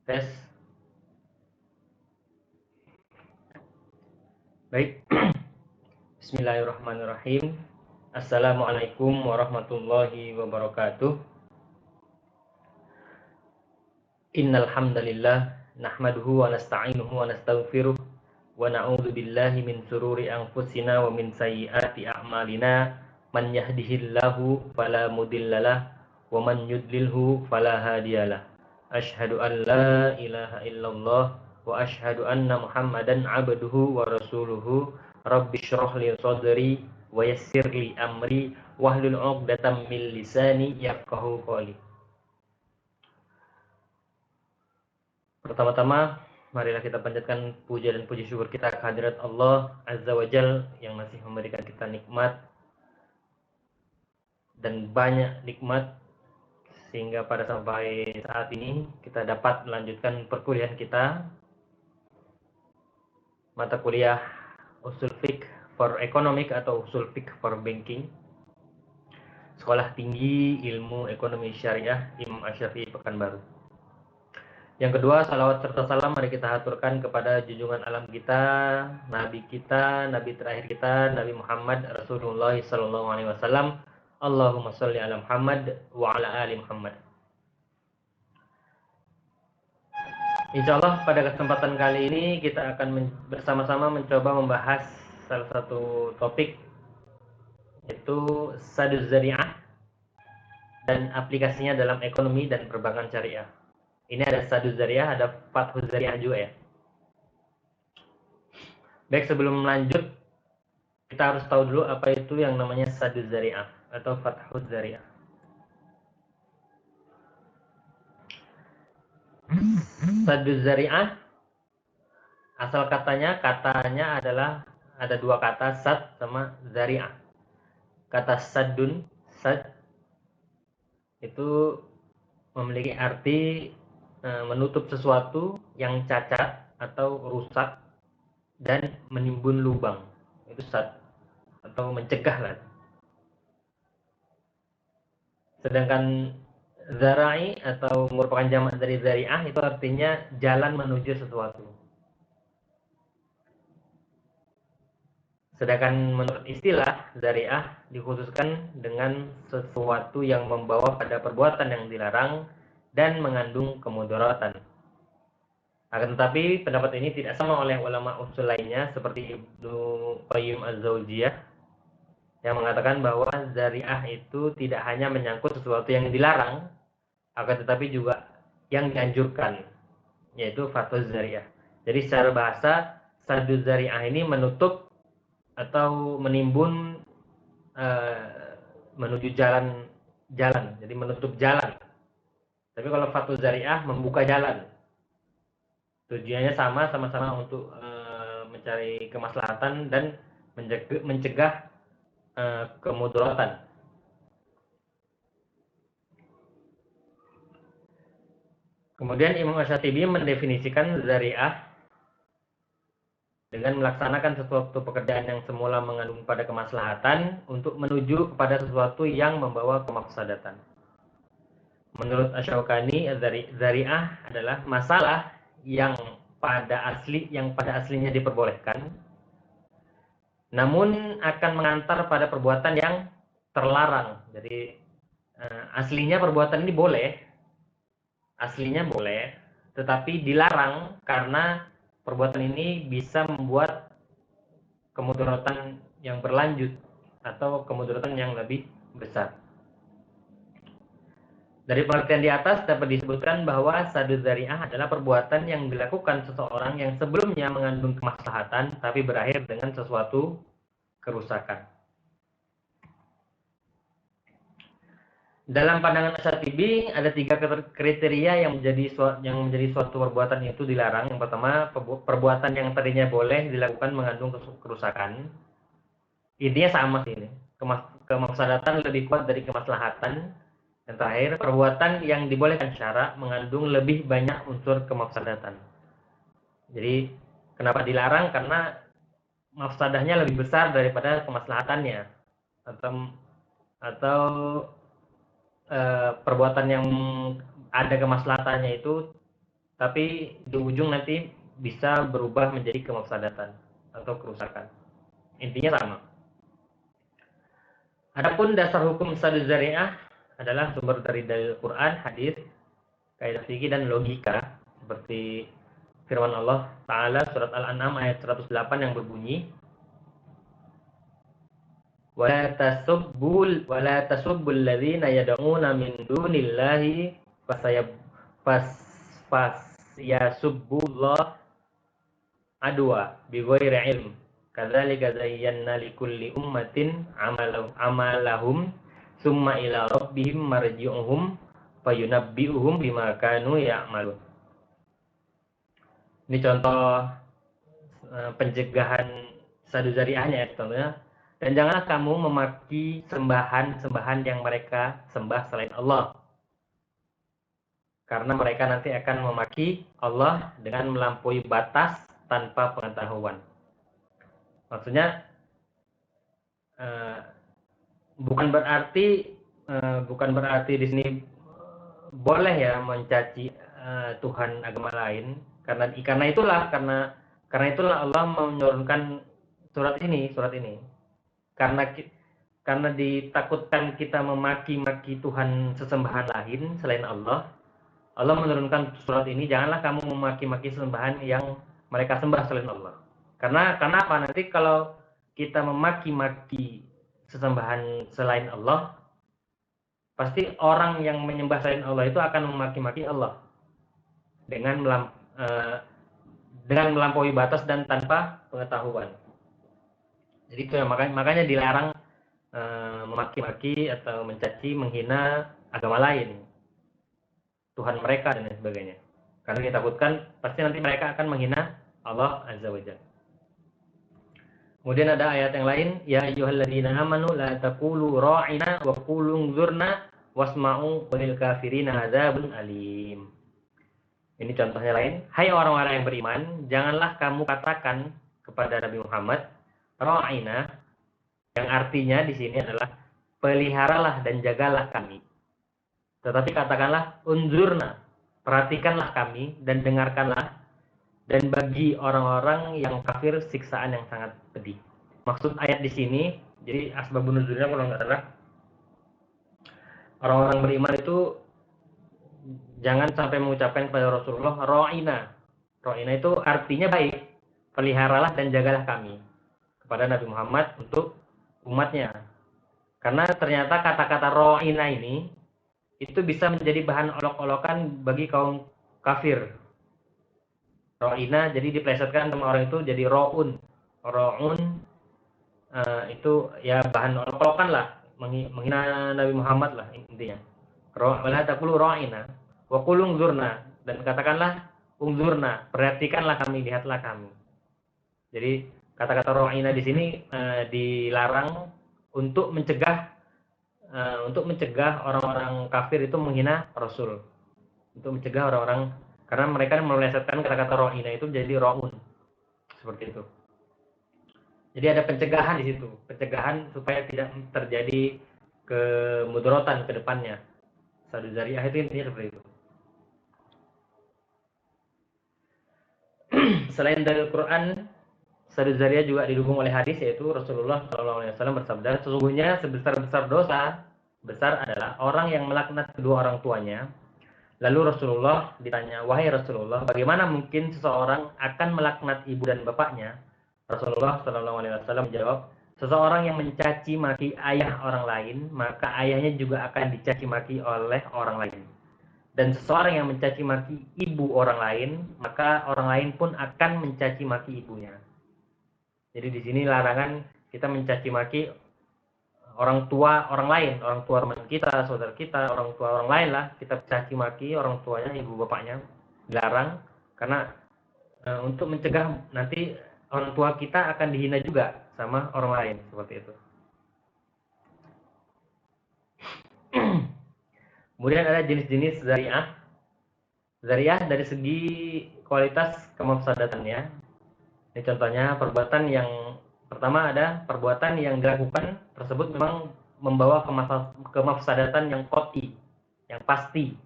Tes. Baik. Bismillahirrahmanirrahim. Assalamualaikum warahmatullahi wabarakatuh. Innal hamdalillah nahmaduhu wa nasta'inuhu wa nastaghfiruh wa na'udzu billahi min shururi anfusina wa min sayyiati a'malina. Man yahdihillahu fala mudhillalah wa man yudlilhu fala hadiyalah. Asyhadu an la ilaha illallah wa asyhadu anna Muhammadan abduhu wa rasuluhu. Rabbi shrah li sadri wa yassir li amri wahlul 'uqdatam min lisani yafqahu qawli. Pertama-tama, marilah kita panjatkan puja dan puji syukur kita kehadirat Allah Azza wa Jal yang masih memberikan kita nikmat dan banyak nikmat sehingga pada sampai saat ini kita dapat melanjutkan perkuliahan kita mata kuliah Usul Fiqh for Economic atau Usul Fiqh for Banking, Sekolah Tinggi Ilmu Ekonomi Syariah Imam Asy-Syafi'i Pekanbaru. Yang kedua, salawat serta salam mari kita haturkan kepada junjungan alam kita, nabi terakhir kita, Nabi Muhammad Rasulullah sallallahu alaihi wasallam. Allahumma shalli ala Muhammad wa ala ali Muhammad. Insyaallah pada kesempatan kali ini kita akan bersama-sama mencoba membahas salah satu topik, yaitu Saduz Zari'ah dan aplikasinya dalam ekonomi dan perbankan syariah. Ini ada Saduz Zari'ah, ada Fathuz Zari'ah juga ya. Baik, sebelum lanjut kita harus tahu dulu apa itu yang namanya Saduz Zari'ah atau Fathuz Zari'ah. Saduz Zari'ah asal katanya adalah ada dua kata, sad sama zari'ah. Kata sadun, sad itu memiliki arti menutup sesuatu yang cacat atau rusak dan menimbun lubang. Itu sad, atau mencegah lah. Sedangkan zara'i atau merupakan jamak dari zari'ah itu artinya jalan menuju sesuatu. Sedangkan menurut istilah zari'ah dikhususkan dengan sesuatu yang membawa pada perbuatan yang dilarang dan mengandung kemudaratan. Akan tetapi pendapat ini tidak sama oleh ulama usul lainnya seperti Ibnu Qayyim Az-Zaujiyah yang mengatakan bahwa zari'ah itu tidak hanya menyangkut sesuatu yang dilarang, akan tetapi juga yang dianjurkan, yaitu fathuz zari'ah. Jadi secara bahasa, saduz zari'ah ini menutup atau menimbun menuju jalan, jadi menutup jalan. Tapi kalau fathuz zari'ah membuka jalan. Tujuannya sama-sama untuk mencari kemaslahatan dan mencegah kemudaratan. Kemudian Imam Asy-Syatibi mendefinisikan zari'ah dengan melaksanakan sesuatu pekerjaan yang semula mengandung pada kemaslahatan untuk menuju kepada sesuatu yang membawa kemafsadatan. Menurut Asy-Syaukani, zari'ah adalah masalah yang pada aslinya diperbolehkan, namun akan mengantar pada perbuatan yang terlarang. Jadi aslinya perbuatan ini boleh, tetapi dilarang karena perbuatan ini bisa membuat kemudaratan yang berlanjut atau kemudaratan yang lebih besar. Dari pengertian di atas dapat disebutkan bahwa saduz zari'ah adalah perbuatan yang dilakukan seseorang yang sebelumnya mengandung kemaslahatan tapi berakhir dengan sesuatu kerusakan. Dalam pandangan Asy-Syatibi ada 3 kriteria yang menjadi suatu perbuatan itu dilarang. Yang pertama, perbuatan yang tadinya boleh dilakukan mengandung kerusakan. Intinya sama sih ini. Kemafsadatan lebih kuat dari kemaslahatan. Yang terakhir, perbuatan yang dibolehkan syara mengandung lebih banyak unsur kemafsadatan. Jadi, kenapa dilarang? Karena mafsadahnya lebih besar daripada kemaslahatannya. Atau perbuatan yang ada kemaslahatannya itu tapi di ujung nanti bisa berubah menjadi kemafsadatan atau kerusakan. Intinya sama. Adapun dasar hukum saddu zari'ah adalah sumber dari dalil Quran, hadis, kaidah fikih dan logika, seperti firman Allah Ta'ala surat Al-An'am ayat 108 yang berbunyi, wala tasubbul ladzina yad'una min dunillahi yasubbullah adwa bighairi ilm kadzalika zayyana likulli ummatin amalahum summa ila rabbihim marji'uhum fayunabbi'uhum bima kanu ya'malun. Ini contoh pencegahan saddu zari'ahnya ya, contohnya. Dan janganlah kamu memaki sembahan-sembahan yang mereka sembah selain Allah. Karena mereka nanti akan memaki Allah dengan melampaui batas tanpa pengetahuan. Maksudnya bukan berarti di sini boleh ya mencaci Tuhan agama lain, karena itulah Allah menurunkan surat ini. Karena ditakutkan kita memaki-maki Tuhan sesembahan lain selain Allah menurunkan surat ini, janganlah kamu memaki-maki sesembahan yang mereka sembah selain Allah. Karena apa? Nanti kalau kita memaki-maki sesembahan selain Allah, pasti orang yang menyembah selain Allah itu akan memaki-maki Allah dengan melampaui batas dan tanpa pengetahuan. Jadi itu ya, makanya dilarang memaki-maki atau mencaci, menghina agama lain, Tuhan mereka dan lain sebagainya. Karena ditakutkan pasti nanti mereka akan menghina Allah Azza wa Jalla. Kemudian ada ayat yang lain, ya ayyuhalladzina amanu la taqulu ra'ina wa qulu unzurna wasma'u walil kafirina adzabun alim. Ini contohnya lain, hai orang-orang yang beriman, janganlah kamu katakan kepada Nabi Muhammad ra'ina, yang artinya di sini adalah peliharalah dan jagalah kami. Tetapi katakanlah unzurna, perhatikanlah kami dan dengarkanlah, dan bagi orang-orang yang kafir siksaan yang sangat pedih. Maksud ayat di sini, jadi asbabun nuzulnya kalau nggak salah, orang-orang beriman itu jangan sampai mengucapkan kepada Rasulullah ra'ina. Ra'ina itu artinya baik, peliharalah dan jagalah kami kepada Nabi Muhammad untuk umatnya. Karena ternyata kata-kata ra'ina ini itu bisa menjadi bahan olok-olokan bagi kaum kafir. Ra'ina jadi diplesetkan sama orang itu jadi ra'un. Ra'un itu ya bahan olok-olokan lah, menghina Nabi Muhammad lah intinya. Wala taqulu ra'ina wa qul unzurna, dan katakanlah unzurna, perhatikanlah kami, lihatlah kami. Jadi kata-kata ra'ina di sini dilarang untuk mencegah orang-orang kafir itu menghina Rasul. Untuk mencegah orang-orang, karena mereka melesetkan kata-kata ra'ina itu jadi ra'un. Seperti itu. Jadi ada pencegahan di situ, pencegahan supaya tidak terjadi kemudaratan ke depannya. Saddu zari'ah itu intinya seperti itu. Selain dari Al-Quran, saddu zari'ah juga didukung oleh hadis, yaitu Rasulullah SAW bersabda, sesungguhnya sebesar-besar dosa besar adalah orang yang melaknat kedua orang tuanya. Lalu Rasulullah ditanya, wahai Rasulullah, bagaimana mungkin seseorang akan melaknat ibu dan bapaknya? Rasulullah SAW menjawab, seseorang yang mencaci maki ayah orang lain, maka ayahnya juga akan dicaci maki oleh orang lain. Dan seseorang yang mencaci maki ibu orang lain, maka orang lain pun akan mencaci maki ibunya. Jadi di sini larangan kita mencaci maki orang tua orang lain, orang tua teman kita, saudara kita, orang tua orang lain lah, kita caci maki orang tuanya, ibu bapaknya, dilarang, karena untuk mencegah nanti orang tua kita akan dihina juga sama orang lain, seperti itu. Kemudian ada jenis-jenis zari'ah. Zari'ah dari segi kualitas kemafsadatannya. Ini contohnya perbuatan yang pertama ada perbuatan yang dilakukan tersebut memang membawa kemafsadatan yang qat'i, yang pasti.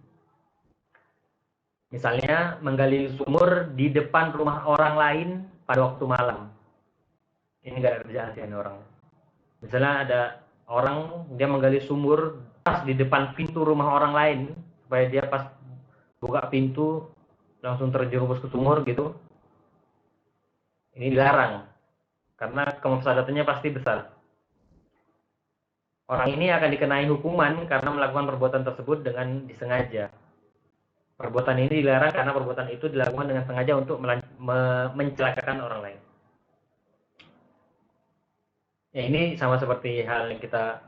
Misalnya menggali sumur di depan rumah orang lain pada waktu malam. Ini nggak ada kerjaan sih ini orang. Misalnya ada orang dia menggali sumur pas di depan pintu rumah orang lain supaya dia pas buka pintu langsung terjerumus ke sumur gitu. Ini dilarang karena kemufsadatannya pasti besar. Orang ini akan dikenai hukuman karena melakukan perbuatan tersebut dengan disengaja. Perbuatan ini dilarang karena perbuatan itu dilakukan dengan sengaja untuk mencelakakan orang lain. Ya ini sama seperti hal yang kita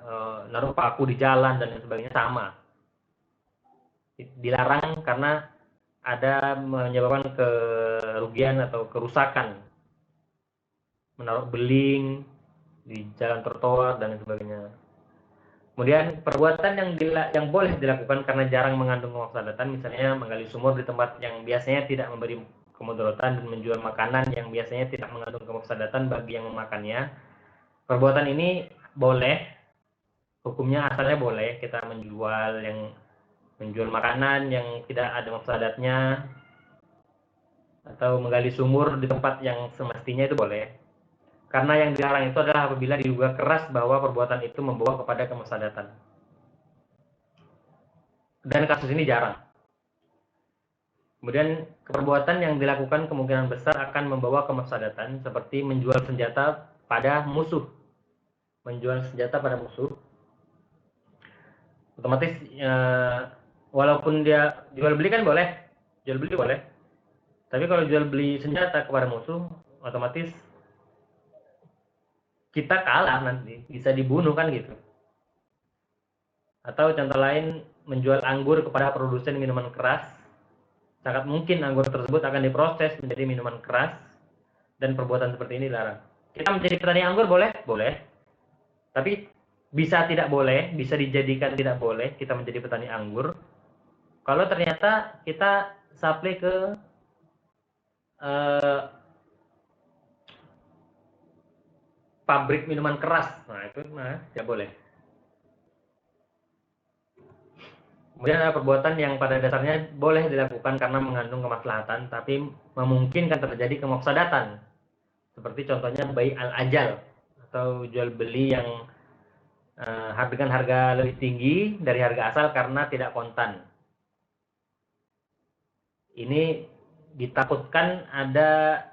naruh paku di jalan dan lain sebagainya, sama. Dilarang karena ada menyebabkan kerugian atau kerusakan. Menaruh beling di jalan trotoar dan lain sebagainya. Kemudian perbuatan yang boleh dilakukan karena jarang mengandung kemufsadatan, misalnya menggali sumur di tempat yang biasanya tidak memberi kemudaratan dan menjual makanan yang biasanya tidak mengandung kemufsadatan bagi yang memakannya. Perbuatan ini boleh, hukumnya asalnya boleh kita menjual makanan yang tidak ada mufsadatnya atau menggali sumur di tempat yang semestinya itu boleh. Karena yang dilarang itu adalah apabila diduga keras bahwa perbuatan itu membawa kepada kemufsadatan. Dan kasus ini jarang. Kemudian perbuatan yang dilakukan kemungkinan besar akan membawa kemufsadatan seperti menjual senjata pada musuh. Menjual senjata pada musuh. Otomatis walaupun dia jual beli kan boleh. Jual beli boleh. Tapi kalau jual beli senjata kepada musuh, otomatis kita kalah nanti, bisa dibunuh kan gitu. Atau contoh lain, menjual anggur kepada produsen minuman keras, sangat mungkin anggur tersebut akan diproses menjadi minuman keras, dan perbuatan seperti ini dilarang. Kita menjadi petani anggur boleh? Boleh. Tapi bisa tidak boleh, bisa dijadikan tidak boleh kita menjadi petani anggur, kalau ternyata kita supply ke pabrik minuman keras, nah itu tidak boleh. Kemudian ada perbuatan yang pada dasarnya boleh dilakukan karena mengandung kemaslahatan, tapi memungkinkan terjadi kemufsadatan. Seperti contohnya bai al-ajal atau jual beli yang dengan harga lebih tinggi dari harga asal karena tidak kontan. Ini ditakutkan ada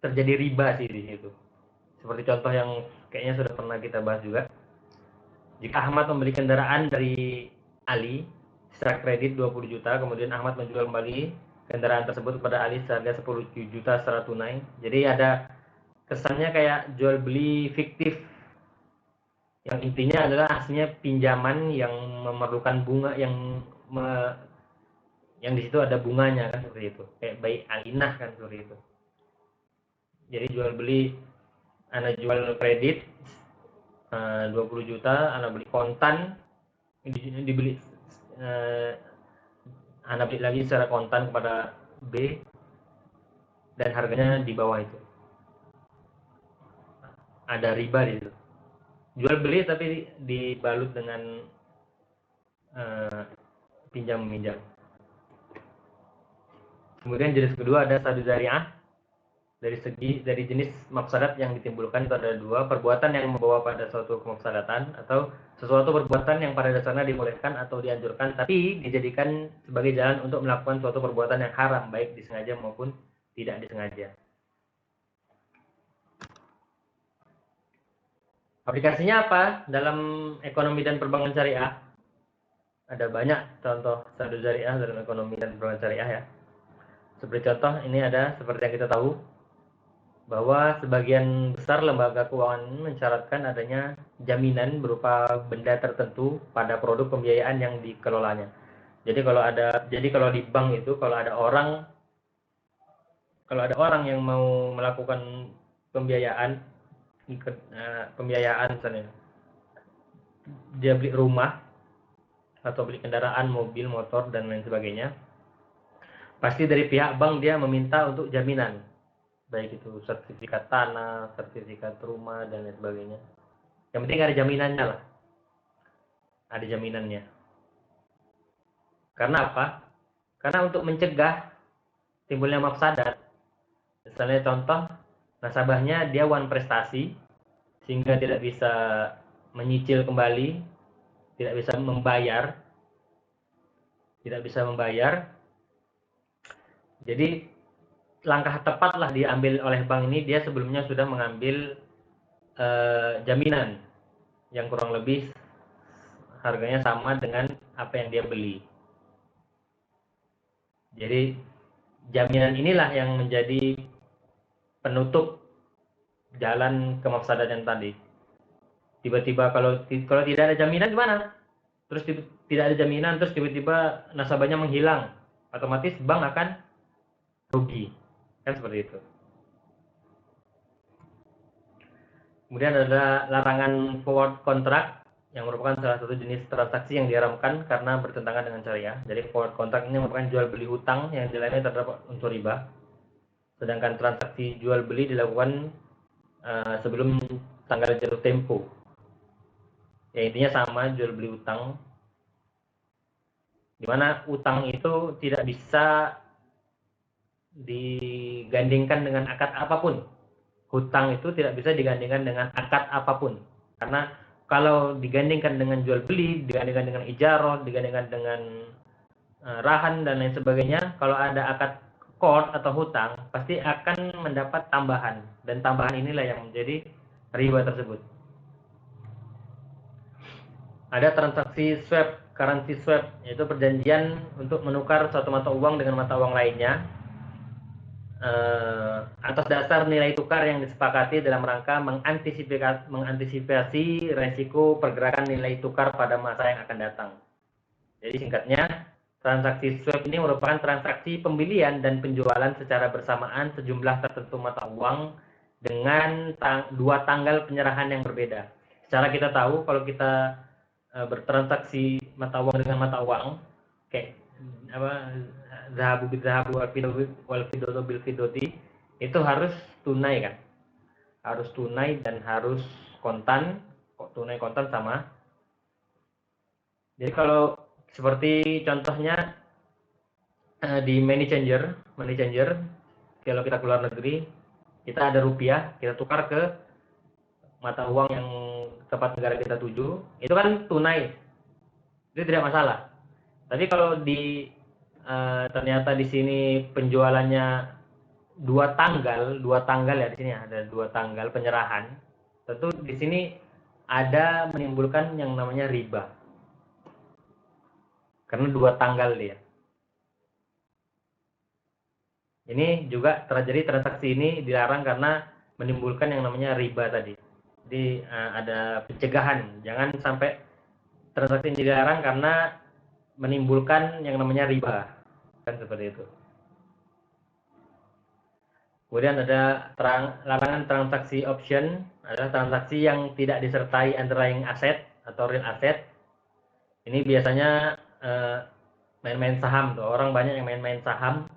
terjadi riba sih di situ. Seperti contoh yang kayaknya sudah pernah kita bahas juga. Jika Ahmad membeli kendaraan dari Ali secara kredit 20 juta, kemudian Ahmad menjual kembali kendaraan tersebut kepada Ali seharga 10 juta secara tunai. Jadi ada kesannya kayak jual beli fiktif. Yang intinya adalah aslinya pinjaman yang memerlukan bunga yang di situ ada bunganya kan seperti itu. Kayak bayi alinah kan seperti itu. Jadi jual beli, Anda jual kredit 20 juta, Anda beli kontan, dibeli Anda beli lagi secara kontan kepada B dan harganya di bawah itu. Ada riba di situ. Jual beli tapi dibalut dengan pinjam meminjam. Kemudian jenis kedua ada sadu zari'ah. Dari jenis mafsadat yang ditimbulkan itu ada dua, perbuatan yang membawa pada suatu kemafsadatan atau sesuatu perbuatan yang pada dasarnya dibolehkan atau dianjurkan tapi dijadikan sebagai jalan untuk melakukan suatu perbuatan yang haram baik disengaja maupun tidak disengaja. Aplikasinya apa dalam ekonomi dan perbankan syariah? Ada banyak contoh sadu syariah dalam ekonomi dan perbankan syariah ya. Seperti contoh ini ada seperti yang kita tahu bahwa sebagian besar lembaga keuangan mensyaratkan adanya jaminan berupa benda tertentu pada produk pembiayaan yang dikelolanya. Jadi kalau di bank itu kalau ada orang yang mau melakukan pembiayaan misalnya dia beli rumah atau beli kendaraan, mobil, motor dan lain sebagainya, pasti dari pihak bank dia meminta untuk jaminan. Baik itu sertifikat tanah, sertifikat rumah, dan lain sebagainya. Yang penting ada jaminannya lah. Ada jaminannya. Karena apa? Karena untuk mencegah timbulnya mafsadat. Misalnya contoh, nasabahnya dia wan prestasi sehingga tidak bisa menyicil kembali, tidak bisa membayar, Jadi langkah tepatlah diambil oleh bank ini, dia sebelumnya sudah mengambil jaminan yang kurang lebih harganya sama dengan apa yang dia beli. Jadi jaminan inilah yang menjadi penutup jalan ke mafsadatan tadi. Tiba-tiba kalau tidak ada jaminan gimana? Terus tidak ada jaminan, terus tiba-tiba nasabahnya menghilang, otomatis bank akan rugi, kan seperti itu. Kemudian ada larangan forward contract yang merupakan salah satu jenis transaksi yang diharamkan karena bertentangan dengan syariah. Jadi forward contract ini merupakan jual beli hutang yang nilainya terdapat unsur riba. Sedangkan transaksi jual beli dilakukan sebelum tanggal jatuh tempo. Ya intinya sama, jual beli hutang. Dimana utang itu tidak bisa digandingkan dengan akad apapun. Hutang itu tidak bisa digandingkan dengan akad apapun. Karena kalau digandingkan dengan jual beli, digandingkan dengan ijarah, digandingkan dengan rahan dan lain sebagainya, kalau ada akad qard atau hutang, pasti akan mendapat tambahan. Dan tambahan inilah yang menjadi riba tersebut. Ada transaksi swap, currency swap, yaitu perjanjian untuk menukar suatu mata uang dengan mata uang lainnya atas dasar nilai tukar yang disepakati dalam rangka mengantisipasi resiko pergerakan nilai tukar pada masa yang akan datang. Jadi singkatnya, transaksi swap ini merupakan transaksi pembelian dan penjualan secara bersamaan sejumlah tertentu mata uang dengan dua tanggal penyerahan yang berbeda. Secara kita tahu kalau kita bertransaksi mata uang dengan mata uang, kayak zahabu bil zahabu wal fidoto bil fidoti, itu harus tunai kan, harus tunai dan harus kontan, tunai kontan sama. Jadi kalau seperti contohnya di money changer, kalau kita keluar negeri, kita ada rupiah, kita tukar ke mata uang yang tempat negara kita tuju, itu kan tunai, itu tidak masalah. Tapi kalau ternyata di sini penjualannya dua tanggal ya, di sini ada dua tanggal penyerahan, tentu di sini ada menimbulkan yang namanya riba karena dua tanggal dia. Ini juga terjadi, transaksi ini dilarang karena menimbulkan yang namanya riba tadi. Jadi ada pencegahan, jangan sampai transaksi ini dilarang karena menimbulkan yang namanya riba, kan seperti itu. Kemudian ada larangan transaksi option, adalah transaksi yang tidak disertai underlying aset atau real asset. Ini biasanya main-main saham tuh, orang banyak yang main-main saham.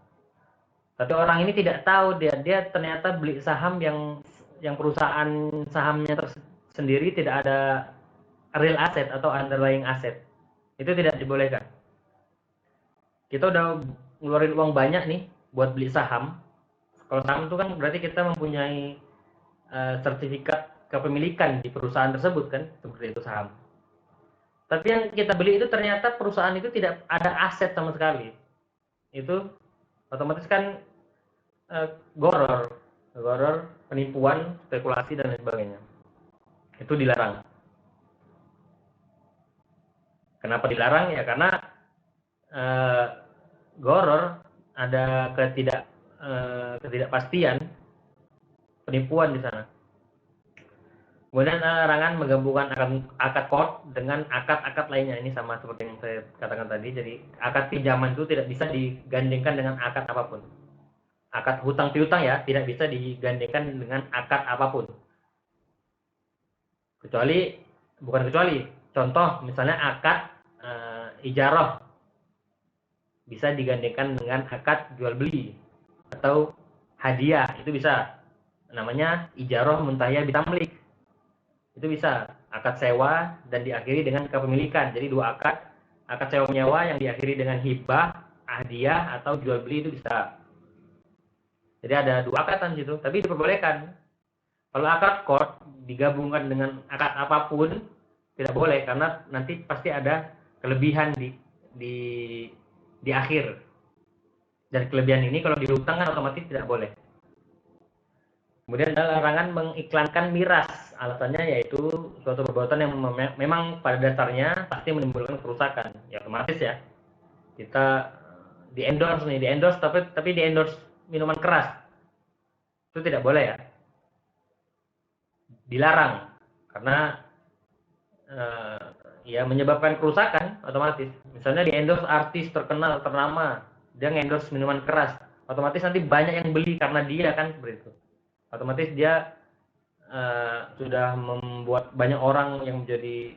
Tapi orang ini tidak tahu dia ternyata beli saham yang perusahaan sahamnya sendiri tidak ada real asset atau underlying asset. Itu tidak dibolehkan. Kita udah ngeluarin uang banyak nih buat beli saham. Kalau saham itu kan berarti kita mempunyai sertifikat kepemilikan di perusahaan tersebut kan, seperti itu saham. Tapi yang kita beli itu ternyata perusahaan itu tidak ada aset sama sekali. Itu otomatis kan goror, penipuan, spekulasi dan lain sebagainya. Itu dilarang. Kenapa dilarang? Ya karena goror, ada ketidakpastian, penipuan di sana. Kemudian larangan menggabungkan akad qard dengan akad-akad lainnya. Ini sama seperti yang saya katakan tadi. Jadi akad pinjaman itu tidak bisa digandingkan dengan akad apapun. Akad hutang piutang ya, tidak bisa digandingkan dengan akad apapun. Contoh misalnya akad ijarah bisa digandingkan dengan akad jual beli atau hadiah, itu bisa. Namanya ijarah muntahiyah bitamlik. Itu bisa akad sewa dan diakhiri dengan kepemilikan. Jadi dua akad sewa menyewa yang diakhiri dengan hibah, hadiah atau jual beli itu bisa. Jadi ada dua akad di situ, tapi diperbolehkan. Kalau akad qard digabungkan dengan akad apapun tidak boleh, karena nanti pasti ada kelebihan di di akhir. Dan kelebihan ini kalau dihutang kan otomatis tidak boleh. Kemudian ada larangan mengiklankan miras. Alasannya yaitu suatu perbuatan yang memang pada dasarnya pasti menimbulkan kerusakan. Ya otomatis ya. Kita di endorse tapi di endorse minuman keras. Itu tidak boleh ya. Dilarang karena ya menyebabkan kerusakan otomatis. Misalnya di endorse artis terkenal, ternama, dia endorse minuman keras. Otomatis nanti banyak yang beli karena dia kan seperti itu. Otomatis dia sudah membuat banyak orang yang menjadi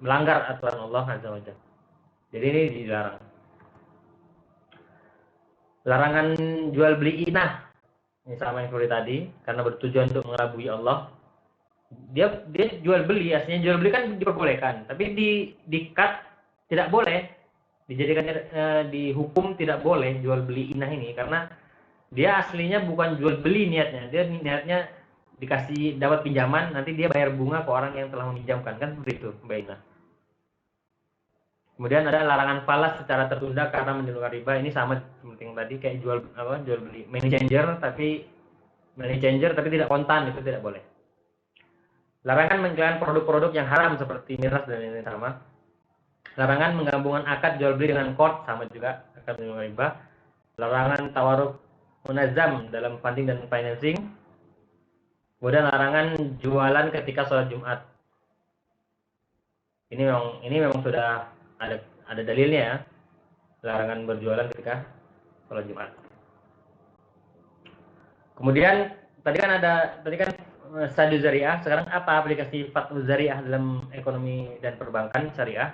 melanggar aturan Allah Azza wa Jalla. Jadi ini dilarang. Larangan jual beli inah, ini sama yang seperti tadi, karena bertujuan untuk mengelabui Allah. Dia jual beli, aslinya jual beli kan diperbolehkan, tapi di cut tidak boleh, dijadikan dihukum tidak boleh jual beli inah ini, karena dia aslinya bukan jual beli niatnya, dia niatnya dikasih dapat pinjaman, nanti dia bayar bunga ke orang yang telah meminjamkan, kan begitu Mbak Ina. Kemudian ada larangan falas secara tertunda karena menimbulkan riba. Ini sama seperti yang tadi, kayak jual beli money changer tapi tidak kontan, itu tidak boleh. Larangan mengiklankan produk-produk yang haram seperti miras dan ini sama. Larangan menggabungkan akad jual beli dengan qard, sama juga akan menimbulkan riba. Larangan tawaruf munazam dalam funding dan financing. Kemudian larangan jualan ketika sholat Jumat. Ini memang sudah ada dalilnya ya. Larangan berjualan ketika sholat Jumat. Kemudian tadi kan Sadu Zariah, sekarang apa aplikasi Fatwa Zariah dalam ekonomi dan perbankan syariah?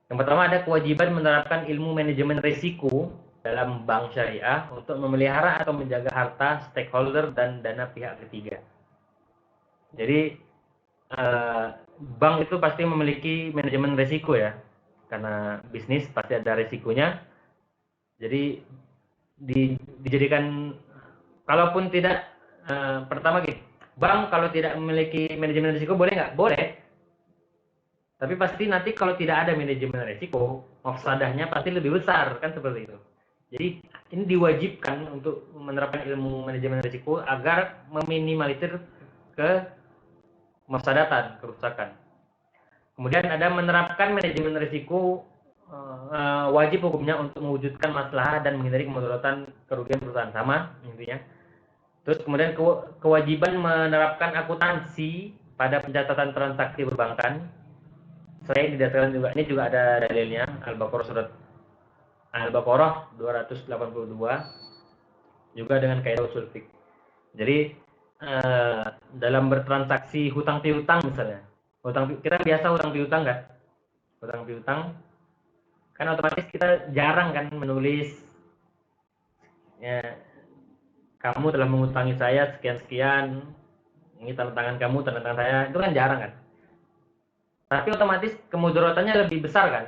Yang pertama ada kewajiban menerapkan ilmu manajemen risiko dalam bank syariah untuk memelihara atau menjaga harta stakeholder dan dana pihak ketiga. Jadi bank itu pasti memiliki manajemen risiko ya, karena bisnis pasti ada risikonya. Jadi dijadikan, kalaupun tidak pertama gitu, bank kalau tidak memiliki manajemen risiko boleh nggak? Boleh. Tapi pasti nanti kalau tidak ada manajemen risiko, mafsadahnya pasti lebih besar, kan seperti itu. Jadi ini diwajibkan untuk menerapkan ilmu manajemen risiko agar meminimalisir ke mafsadatan, kerusakan. Kemudian ada menerapkan manajemen risiko, wajib hukumnya untuk mewujudkan maslahat dan menghindari kemudaratan kerugian perusahaan, sama intinya. Terus kemudian kewajiban menerapkan akuntansi pada pencatatan transaksi perbankan. Saya didasarkan juga, ini juga ada dalilnya, Al-Baqarah 282, juga dengan kaidah usul fiqh. Jadi dalam bertransaksi hutang piutang misalnya, kita biasa hutang piutang kan? Hutang piutang kan otomatis kita jarang kan menulis ya, kamu telah mengutangi saya sekian-sekian, ini tanda tangan kamu, tanda tangan saya, itu kan jarang kan. Tapi otomatis kemudaratannya lebih besar kan.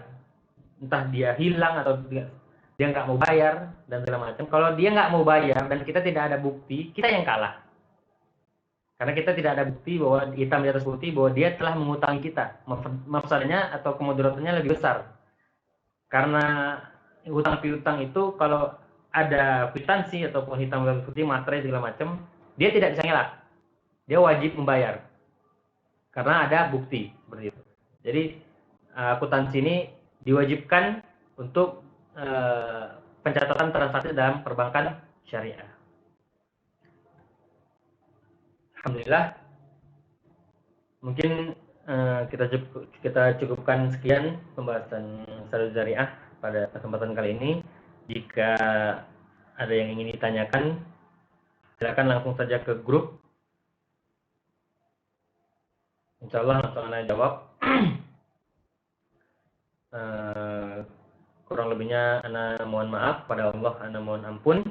Entah dia hilang atau dia nggak mau bayar dan segala macam. Kalau dia nggak mau bayar dan kita tidak ada bukti, kita yang kalah. Karena kita tidak ada bukti bahwa hitam di atas putih bahwa dia telah mengutangi kita. Mafsadanya atau kemudaratannya lebih besar. Karena hutang piutang itu kalau ada kwitansi ataupun hitam di atas putih, materai segala macam, dia tidak bisa ngelak. Dia wajib membayar. Karena ada bukti seperti itu. Jadi akuntansi ini diwajibkan untuk pencatatan transaksi dalam perbankan syariah. Alhamdulillah, mungkin kita cukupkan sekian pembahasan Sadu Zariah pada kesempatan kali ini. Jika ada yang ingin ditanyakan, silakan langsung saja ke grup. Insyaallah langsung Anda jawab. Kurang lebihnya Anda mohon maaf, pada Allah Anda mohon ampun.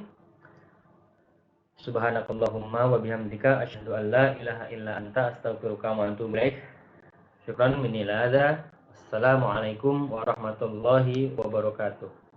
Subhanakallahumma wa bihamdika asyhadu an la ilaha illa anta astaghfiruka wa atubu ilaik. Syukran minni hadza. Assalamualaikum warahmatullahi wabarakatuh.